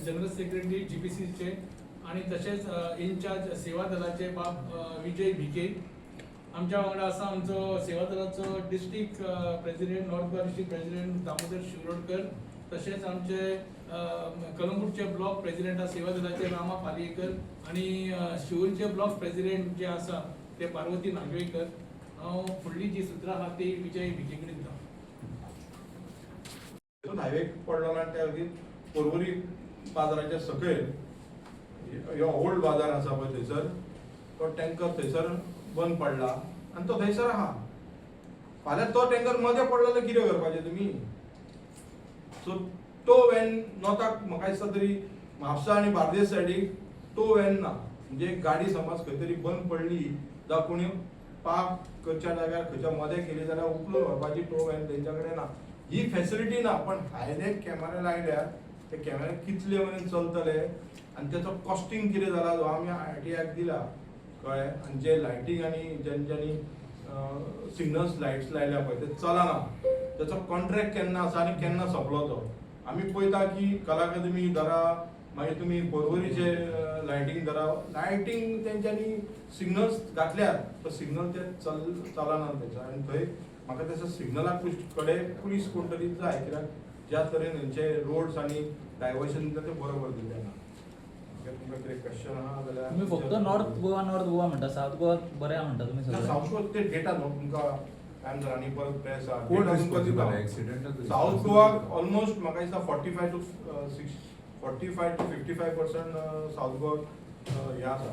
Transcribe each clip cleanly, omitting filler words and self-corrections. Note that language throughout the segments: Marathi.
जनरल सेक्रेटरी GPCचे आणि तसेच इनचार्ज सेवा दलाचे बाब विजय भिके. आमच्या वांगडा आसा आमचो सेवा दलाचो district president, north Goa district president Damodar Shirodkar. तसेच आमचे कलंगूटचे ब्लॉक प्रेसिडेंट सेवा दलाचे रामा पालयेकर आणि शिवोलचे ब्लॉक प्रेसिडेंट जे आसा ते पार्वती नागवेकर. हांव फुडली जी सुत्रां आहा ती विजय भिके कडेन दिता. हायवे पडलो ना त्या पर्वरी बाजाराच्या सकयल ह्यो ओल्ड बाजार आसा पळय थंयसर तो टँकर थंयसर बंद पडला आनी तो थंयसर आहा. फाल्यां तो टँकर मदें पडलो जाल्यार कितें करपाचें तुमी? सो तो वॅन नॉर्थाक म्हाका दिसता तरी म्हापसा आनी बार्देस सायडीक तो वॅन ना. म्हणजे गाडी समज खंय तरी बंद पडली जावं कोणी पार्क करच्या जाग्यार खंयच्या मदें केली जाल्यार उखलून व्हरपाची तो वॅन तेंच्या कडेन ना. ही फॅसिलिटी ना. पण हायवेक कॅमेरा लायल्यार ते कॅमेरा कितले मेरेन चलतले आनी त्याचो कॉस्टिंग कितें जाला जो आमी RTIक दिला कळ्ळें. आनी जे लायटींग आनी ज्यांच्यांनी सिग्नल्स लायट्स लायल्या पळय ते चलना त्याचो कॉन्ट्रॅक्ट केन्ना आसा आनी केन्ना सोंपलो तो. आमी पळयता की कला अकादमी धरा, मागीर तुमी पर्वरीचे लायटींग धरा, लायटींग तेंच्यांनी सिग्नल्स घातल्यात तो सिग्नल ते चलना तेचो. आनी थंय म्हाका त्याच्या सिग्नलाक कडेन पुलीस कोण तरी जाय, कित्याक ज्या तरेन खंयचे रोड्स आनी डायवर्शन ते बरोबर दिल्ले ना. तुमकां कितें क्वेश्चन आहा जाल्यार तुम्ही फक्त नॉर्थ गोवा म्हणटा, साऊथ गोवा बरें आहा म्हणटा तुमी सगळे. साऊथ गोवा ते डेटा न्हू तुमकां टायम जाला आनी परत प्रेस आहा. कोण डेटा तुमकां दिता. साऊथ गोवा ऑलमोस्ट म्हाका दिसता 45 to 55% साऊथ गोवा हे आसा.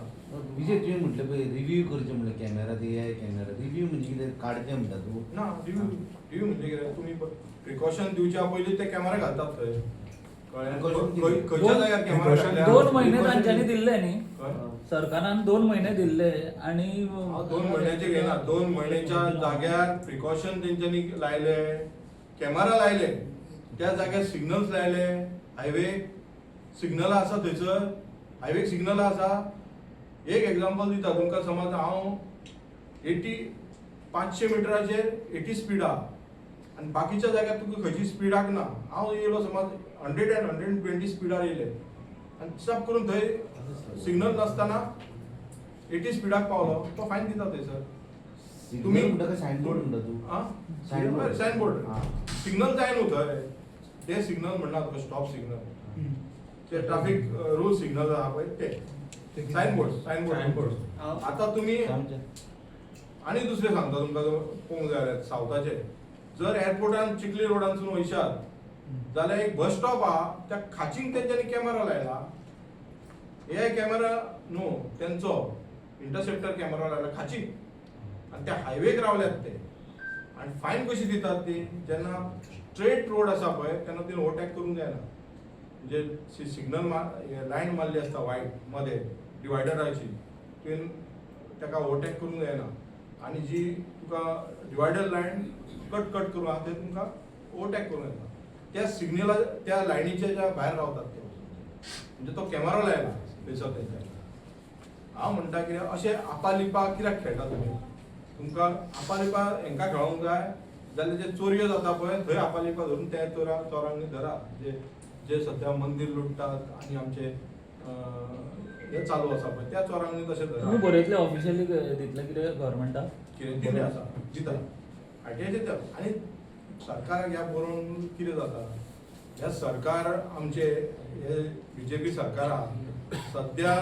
विजय तुवें म्हटलें पळय रिव्यू करचे म्हणलें कॅमेरा ते कॅमेरा रिव्यू म्हणजे कितें काडचें म्हणटा तूं? ना रिव्यू म्हणजे कितें तुमी प्रिकॉशन दिवच्या पयलीं ते कॅमेरा घालतात थंय कळ्ळें. खंयच्या जाग्यार कॅमेरा घातल्या 2 महिने तांच्यांनी दिल्ले न्ही, सरकारान 2 महिने दिल्ले आणि 2 महिन्याचे घेना. 2 महिन्याच्या जाग्यार प्रिकॉशन तेंच्यांनी लायले, कॅमेरा लायले, त्या जाग्यार सिग्नल्स लायले. हायवे सिग्नल आसा थंयसर, हायवेक सिग्नल आसा. एक एग्जांपल दिता तुमकां. समज हांव 500 मिटराचेर 80 स्पीड आहा आनी बाकीच्या जाग्यार तुका खंयची स्पीडाक ना. हांव येयलो समज 100 and 120 स्पीडार येयले आनी हिसाब करून थंय सिग्नल नासतना 80 स्पीडाक पावलो तो फायन दिता थंयसर. तुम्ही म्हणटा काय सायनबोर्ड म्हणटा तूं? सायनबोर्ड सिग्नल जाय न्हू थंय. ते सिग्नल म्हणना तुका स्टॉप सिग्नल, ते ट्रॅफिक रूल सिग्नल आहा पळय ते सायनबोर्ड. आतां तुमी आनी दुसरें सांगता तुमकां पळोवंक जाय जाल्यार सावथाचे. जर एअरपोर्टान चिखली रोडांसून वयशात जाल्यार एक बस स्टॉप आहा त्या खाचींक तेंच्यांनी कॅमेरा लायला. हे कॅमेरा न्हू तेंचो इंटरसेप्टर कॅमेरा लायला खाचींक आनी त्या हायवेक रावल्यात ते. आनी फायन कशी दितात ती? जेन्ना स्ट्रेट रोड आसा पळय तेन्ना ती ओवरटेक करूंक जायना. म्हणजे सिग्नल लायन मारली आसता वायट मदें डिवायडराची, तुवें ताका ओवरटेक करूंक जायना. आनी जी तुका डिवायडर लायन कट करूंक आहा ते तुमकां ओवरटेक करूंक येता. त्या सिग्नला त्या लायनीच्या ज्या भायर रावतात ते म्हणजे तो कॅमेरा लायला थंयसर तेंच्या. हांव म्हणटा कितें अशें आपालिपा कित्याक खेळटा तुमी? तुमकां आपालिपा हांकां खेळोंक जाय जाल्यार जे चोरयो जाता पळय थंय आपालिपा धरून त्या चोरांनी धरा. जे सध्या मंदीर लुटतात आनी आमचे हे चालू आसा पळय त्या चोरांनी तशें धरा. तुम्ही बरयतले ऑफिशियली दितले कितें गव्हर्नमेंटाक? कितें दिलें आसा दिता RTI दिता. आनी सरकाराक ह्या बरोवन कितें जाता? ह्या सरकार आमचे हे BJP सरकार आहा सद्या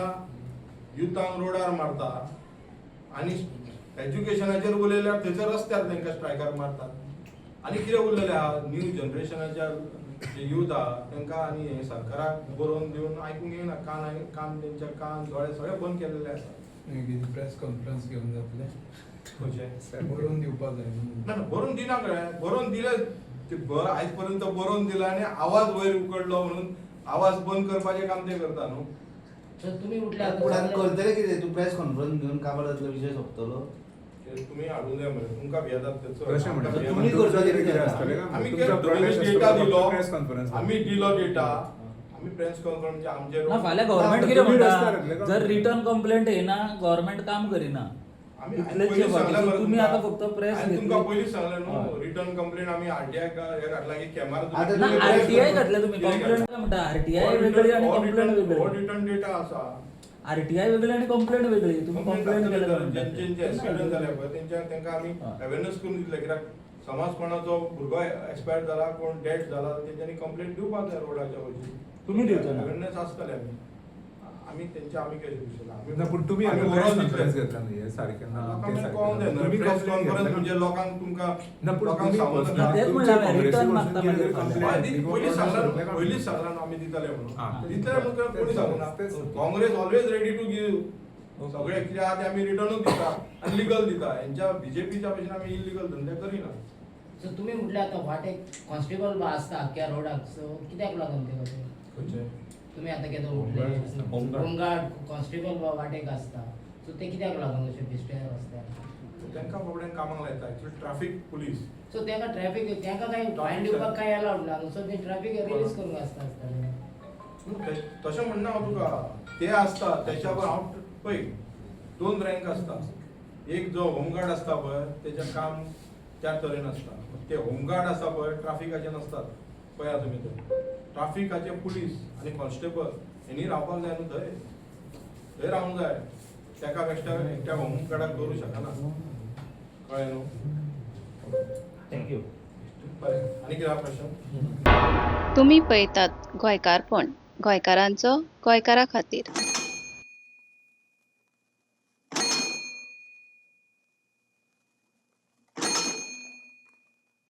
युथांक रोडार मारता आनी एज्युकेशनाचेर उलयल्यार थंयसर रस्त्यार तांकां स्ट्रायकार मारतात. आनी कितें उरलेलें आहा? न्यू जनरेशनाच्या जे यूथ आहा तांकां आनी हे सरकाराक बरोवन दिवन आयकूंक येना. कान तेंच्या कान दोळे सगळे बंद केलेले आसा. प्रेस कॉन्फरन्स घेवन जातले खंयचे बरोवन दिवपाक जाय. ना बरोवन दिना कळ्ळें. बरोवन दिले ते आयज पर्यंत बरोवन दिला आनी आवाज वयर उकडलो म्हणून आवाज बंद करपाचें काम ते करता न्हू. तुम्ही फुडान करतले कितें? तूं प्रेस कॉन्फरन्स घेवन काबार जातलो विशय सोंपतलो? तुम्ही हाडूंक जाय मरे तुमकां भियेतात कशें म्हणटा? तुम्ही करतले कितें आमी डेटा दिलो, आमी दिलो डेटा, आमी प्रेस कॉन्फरन्स म्हणजे आमचे ना फाल्यां गव्हर्नमेंट कितें म्हणटा? जर रिटर्न कंप्लेंट येना गव्हर्नमेंट काम करिना आमी तितलेच पयलीं बाकीचे सांगला मरे तुम्ही तुमकां. आता फक्त प्रेस हांवें तुमकां घेतली. पयलीं सांगलें न्हू हय. रिटर्न कंप्लेन आमी आरटीआय हे घातला की कॅमेरा आता ना तुम्ही आरटीआय घातले तुम्ही कितें कंप्लेंट घातला? म्हणटा आरटीआय वेगळी आणि कंप्लेंट हो वेगळी रिटर्न डेटा आसा आरटीआय वेगळी आणि कंप्लेंट वेगळी तुम्ही कंप्लेंट केलं ज्यांचे एक्सिडेंट जाले पळय तेंकां आमी हा. अवेरनेस करून दितले कित्याक समज कोणाचो भुरगो एक्सपायर जाला कोण डेड जाला तेंच्यांनी कंप्लेंट दिवपाक जाय रोडाच्या वयची तुम्ही दिवचे ना? अवेरनेस आसतले आमी तेंचे आमी केले दिसला ना, पण तुम्ही आमी आता ओवरऑल press दितले. conference घेतला न्ही, हे सारकें ना, लोकांक ते मागीर सारकें कळोंक ना. जाय तुम्ही प्रेस complaint कॉन्फरन्स घेतला. म्हणजे लोकांक तुमकां ना, पण लोकांक तुम्ही सांगून personal- ना, तेच जाता. म्हणलं हांवें, तुमच्या return काँग्रेसी मागता वचून मागीर कितें फाल्यां. complaint हय, किंवा पयलीं personal सांगला complaint पयलींच सांगला न्हू आमी दितले हा. म्हणून दितले म्हणून कोणी तेच- सांगूना तेच- तेच. Congress always ready to give सगळे कितें आहा ते आमी रिटर्नूच दिता आनी लिगल दिता हेंच्या बीजेपीच्या भशेन आमी इलिगल धंदे करिना सो तुम्ही म्हटले आता वाटेक कॉन्स्टेबल बा असता अख्ख्या रोडाक सो कित्याक लागून ते कशें खंयचे तुम्ही आता केदो होमगार्ड. म्हटले होमगार्ड कॉन्स्टेबल बा वाटेक असता सो ते कित्याक लागून अशें बिश्ट्यार रस्त्यार तांकां बाबड्यांक कामाक लायता एक्चुअली ट्रॅफिक पुलीस सो तांकां ट्रॅफिक तांकां काय फायन दिवपाक काय अलाउड ना सो ते ट्रॅफिक रिलीज करूंक आसता आसताले तशें म्हणना हांव तुका ते आसता त्याच्या हांव पळय दोन रँक आसता एक जो होमगार्ड आसता पळय तेजें काम त्या तरेन आसता ते होमगार्ड आसा पळय ट्राफिकाचे नासतात पळया तुमी ते ट्राफिकाचे पुलीस आनी कॉन्स्टेबल हेणी रावपाक जाय न्हू थंय रावूंक जाय तेका बेश्ट्या एकट्या होमगार्डाक दवरूं शकना कळ्ळें न्हू थँक्यू बरें आनी कितें आहा प्रश्न तुम्ही पळयतात गोंयकारपण गोंयकारांचो गोंयकारा खातीर.